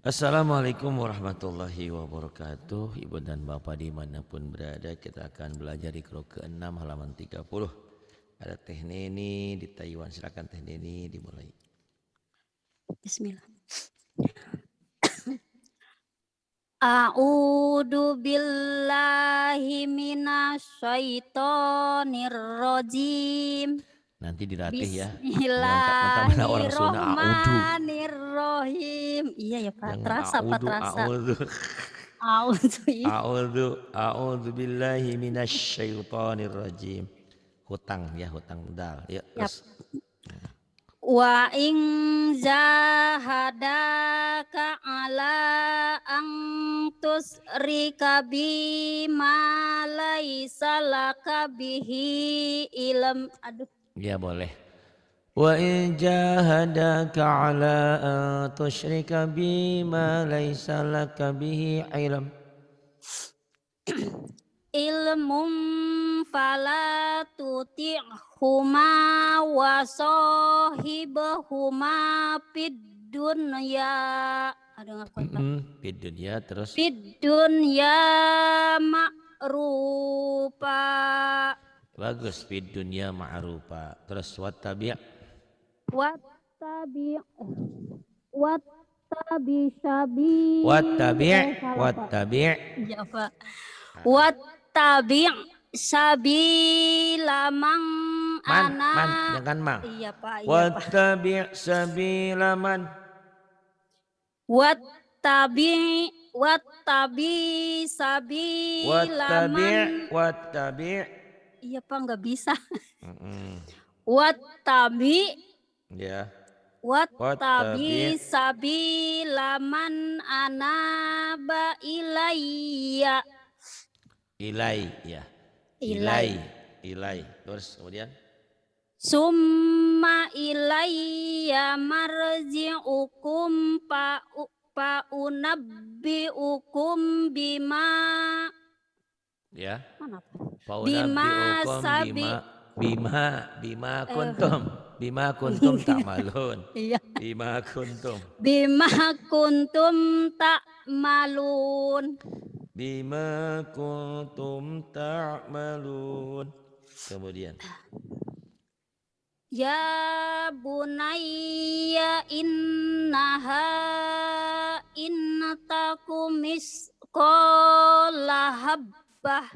Assalamualaikum warahmatullahi wabarakatuh. Ibu dan bapak dimanapun berada, kita akan belajar di Qur'an ke-6 halaman 30. Ada Teh Neni di Taiwan, silakan Teh Neni dimulai. Bismillah. A'udzu billahi minasyaitonir rajim. Nanti dilatih ya. Jangan mentah-mentah orang Sunda a'udzu. Bismillahirrahmanirrahim. Iya ya Pak, Jangan terasa Pak, terasa. A'udzu billahi minasyaitonir rajim. Hutang ya, hutang dal. Ya, terus. Wa in jahadaka ala ang tusrika bima laisa laka bihi ilm. Aduh. Ya boleh. Wa in jahadaka ala an tusyrika bima laisa laka bihi ilm. Ilmum fala tuti'huma wa sahibahuma fid dunya. Ada ngakuat Pak? Fid dunya terus. Fid dunya ma'rufa. Bagus, fid dunya ma'rufa. Terus wattabi'. Wattabi ya Pak. Wattabi sabila man jangan mang. Iya Pak, iya Pak. Wattabi' sabila man. Wattabi sabila man. Wattabi'. Iya Pak, nggak bisa. Wattabi. Ya. Wattabi sabila man anaba ilayya. Ilai ya. Ilai. Terus kemudian Summa ilayya marji'ukum pa unabbi'ukum bima. Ya. Mana? Bima kuntum ta'malun. Iya. Bima kuntum ta'malun. Kemudian ya bunayya innaha innatakum misqala habbah.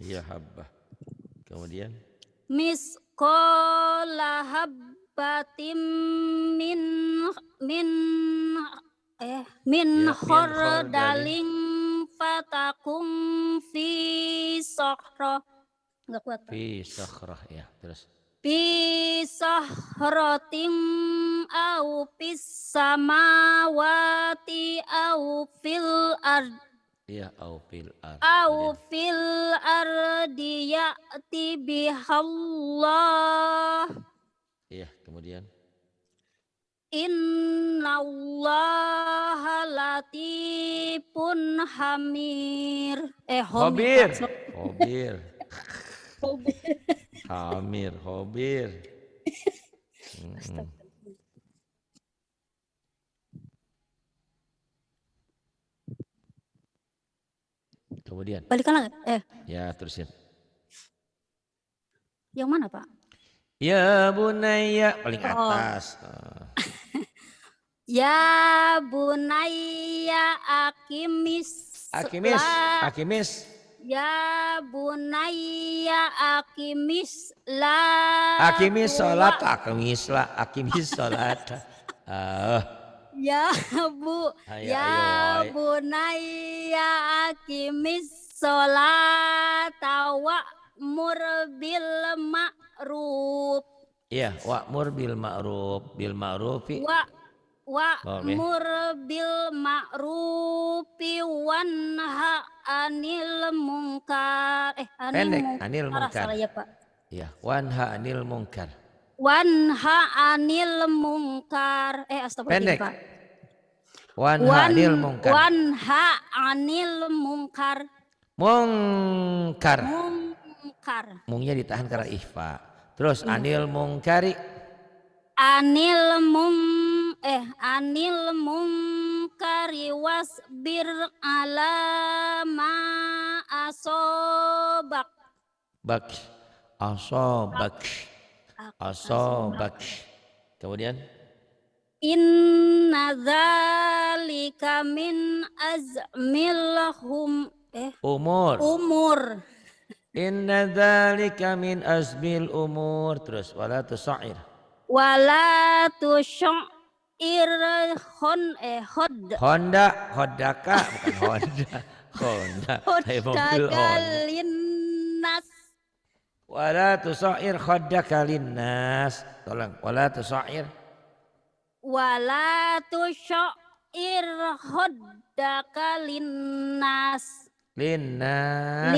ya habbah. Kemudian Misqala habbatim min khardalin fatakum fi sakhrah. Enggak kuat. Fi sakhrah ya, terus. Fi sahratin au fis samawati au fil ard. Iya, au fil ard. Au fil ardi ya'ti bihallah. Iya, kemudian Innallaha latifun hamir. Hobir. Kemudian balikan lagi. Ya, terusin. Yang mana Pak? Ya bunayya paling atas. Ya bunayya akimis. Ya bunayya akimis sholat. Ya bunayya akimis sholat wa'mur bil ma'ruf. Iya, wa'mur bil ma'rufi. Wa'mur bil ma'rufi wanha anil munkar. Anil munkar. Salah ya Pak. Iya, wanha anil munkar. Wanha anil munkar. Astagfirullah Pak. Wanha anil munkar. Wanha anil munkar. Munkar. Mungnya ditahan karena ikhfa. Terus anil munkari. Anil anil munkari wasbir ala ma asobak. Bak. Asobak. Asobak. Kemudian. Inna dzalika min azmil umur. Inna dzalika min azmil umur. Terus wala tusair. Wala tusyir Hondaka bukan Honda. Hoddaka linnas. Wala tusair khaddaka linnas. Tolong wala tusair. Wala tusyir hoddaka linnas. Linnas.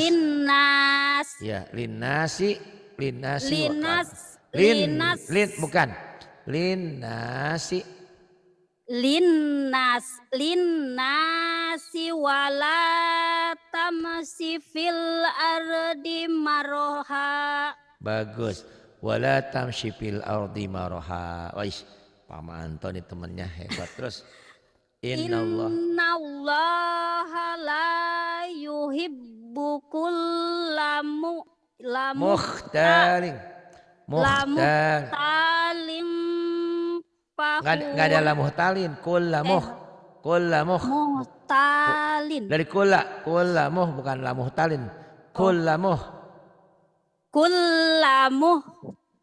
Ya, linnasi. Linnas. Bukan. Linnasi. Linnasi Wala tamsi fil ardi maroha. Bagus. Wala tamshi fil ardi maroha. Wais, Pak Anton temennya hebat. Terus Innallaha la yuhibbu kullamu mukhtalin fakhur. Nggak ada la muhtalin. Kullamuh muhtalin. Dari kullamuh bukan la muhtalin. Kullamuh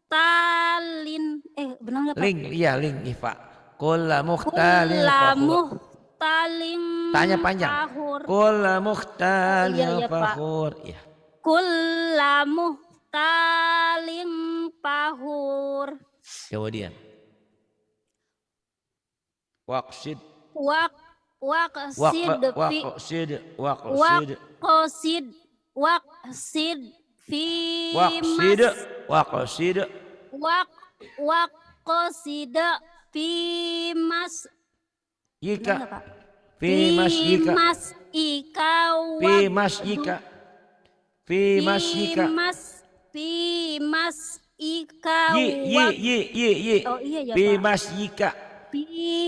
talin. Benar nggak Pak? Ling Ifa. Kullamuhtalin tanya panjang. Kullamuhtalin fakhur. Iya. Kullamuhtalin fakhur. Kemudian waqsid fi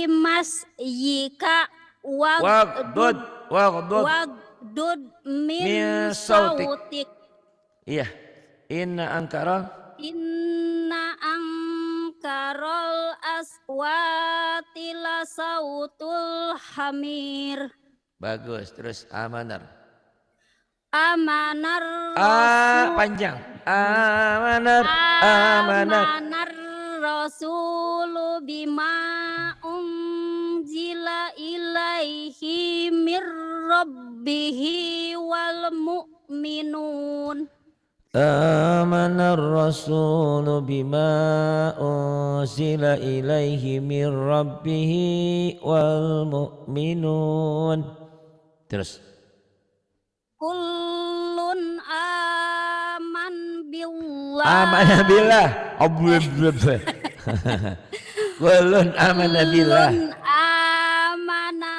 mas yika wagdud min sautik. Iya. Inna angkarol aswati la sautul hamir. Bagus. Terus amanar panjang. Amanar rasulu bima unzila ilaihi mir rabbihi wal mu'minun. Amanar rasulu bima unzila ilaihi mir rabbihi wal mu'minun. Terus Kullun amana billah. Kullun amana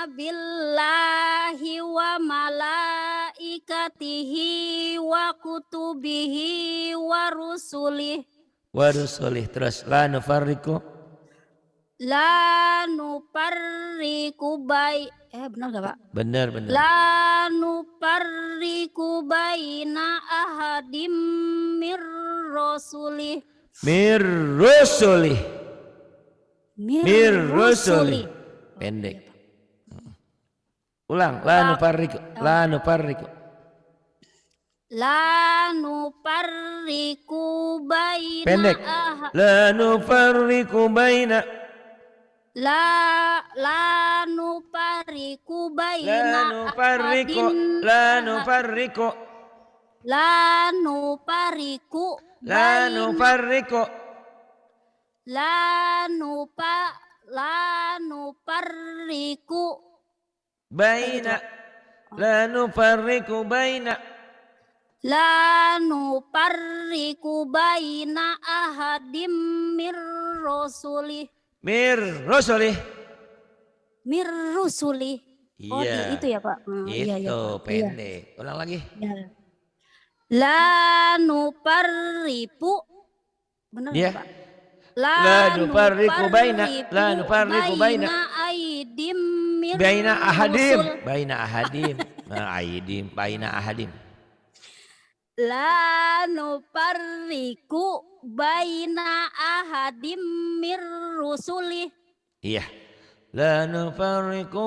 billahi wa malaikatihi wa kutubihi wa rusulih. Terus la nufarriqu benar gak Pak? Benar. La nufarriqu baina ahadim mir rusulih. Pendek. Ulang. La nufarriqu baina pendek. La nufarriqu baina ahadim mir rusulih. Mir rusuli. Iya. Itu ya Pak. Itu pendek. Ulang lagi. Ya. La nuparriqu. Benar ya Pak? La nufarriqu baina aidim mir baina ahadim. rusul. Baina ahadim. Aidim. Baina ahadim. La nufarriqu baina ahadim mir rusuli. Iya. La nufarriqu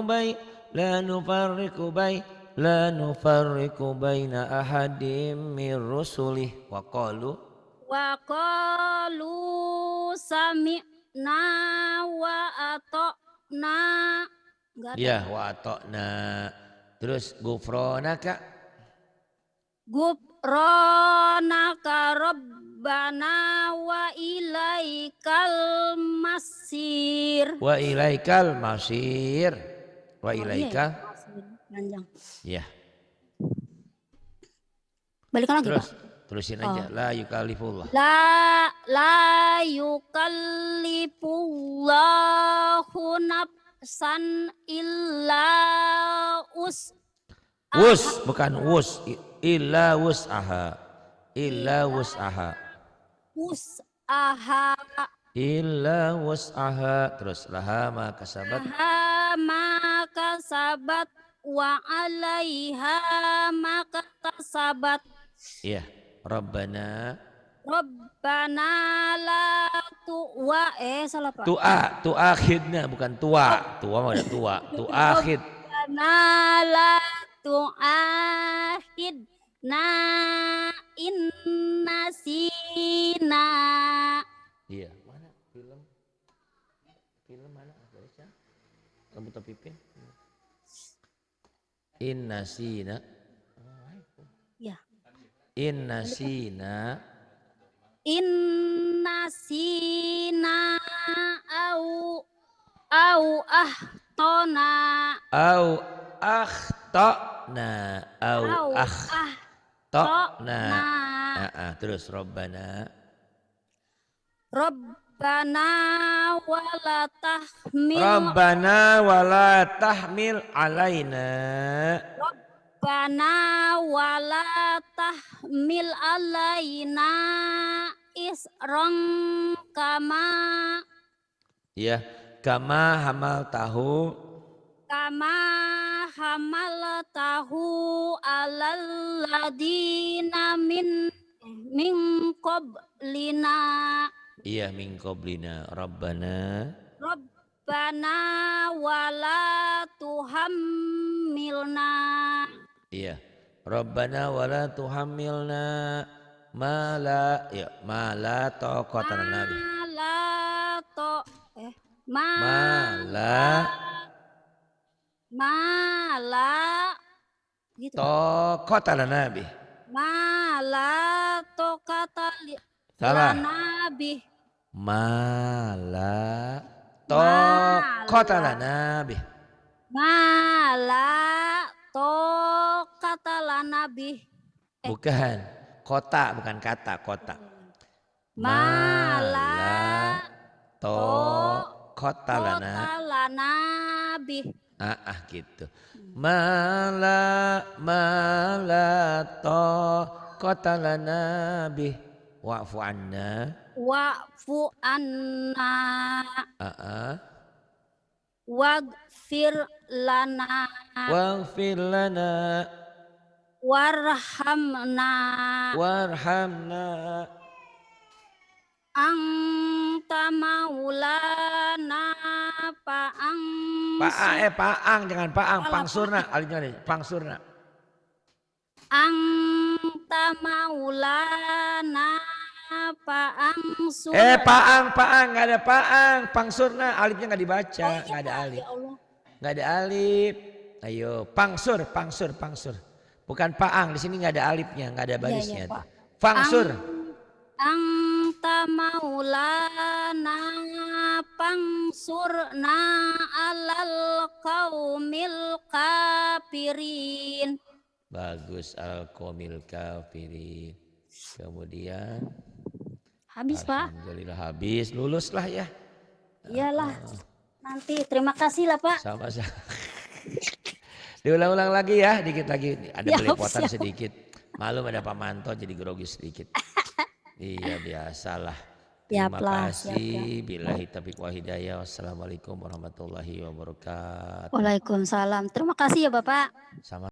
baina ahadim mir rusulih wa qalu Wa qalu sami'na wa ata'na. Enggak ada. ya wa ata'na. Terus gufronaka Gufronaka rabbana wa ilaikal masir. wa ilaikal masir. Wa Oh, iya ya, ilaika. masir. Panjang. Ya. Balikan lagi, Terus Pak. terusin aja. La yukallifullah. La yukallifullahu nafsan illa Wus bukan wus. Illa wus'aha. Illa wus'aha. wus'aha Illa wus'aha. Terus laha ma kasabat. ma kasabat wa 'alaiha ma kasabat. Iya. Rabbana La salah, Pak. Tu'akhidna bukan tua. Tua mah udah tua. Tu'akhid. Rabbana la tu'akhidna in nasina. Iya. Mana film? Film mana? Baca. Rambut Pipin. Innasina. Ya. Innasina. Innasina au ahtona. Au akhtana. Au Au akhtana. ahtona. Terus Rabbana. Rabbana wala tahmil. Rabbana wala tahmil alaina. Rabbana wala tahmil alaina isran kama. Ya, kama hamal tahu. Kama hamal tahu alal ladina min qablina. Iya, min qablina. Rabbana wala tuhammilna. iya. Rabbana wala tuhammilna ma la taqata lana bih. Ma la gitu. Taqata lana bih. Ma la taqata Salah. lana bih. Ma la taqata lana bih. Mala taqata lana bih. Bukan. Kota bukan kata, kota. Mala taqata lana bih. Gitu. Mala taqata lana bih. Wa'fu anna. Wa'fu anna. Waghfir lana. Warhamna. Anta maulana paang. Paang jangan paang, pangsurna, alifnya nih, pangsurna. Anta maulana paang sur. Paang nggak ada paang, pangsurna, alifnya nggak dibaca, nggak ada alif. Nggak ada alif. Ayo, pangsur. Bukan paang, di sini nggak ada alifnya, nggak ada barisnya. Ya, pangsur. Anta maulana pangsurna alal qaumil kafirin. Bagus, al qaumil kafirin. Kemudian habis, Pak. Alhamdulillah habis, lulus lah ya. Iyalah. Nanti terima kasih lah, Pak. Sama-sama. Diulang-ulang lagi ya, dikit lagi. Ada belepotan sedikit. Malum ada Pak Manto jadi grogi sedikit. Iya biasalah. Terima Siaplah, siap. kasih. Billahi taufiq wa hidayah. Wassalamualaikum warahmatullahi wabarakatuh. Waalaikumsalam. Terima kasih ya Bapak. Sama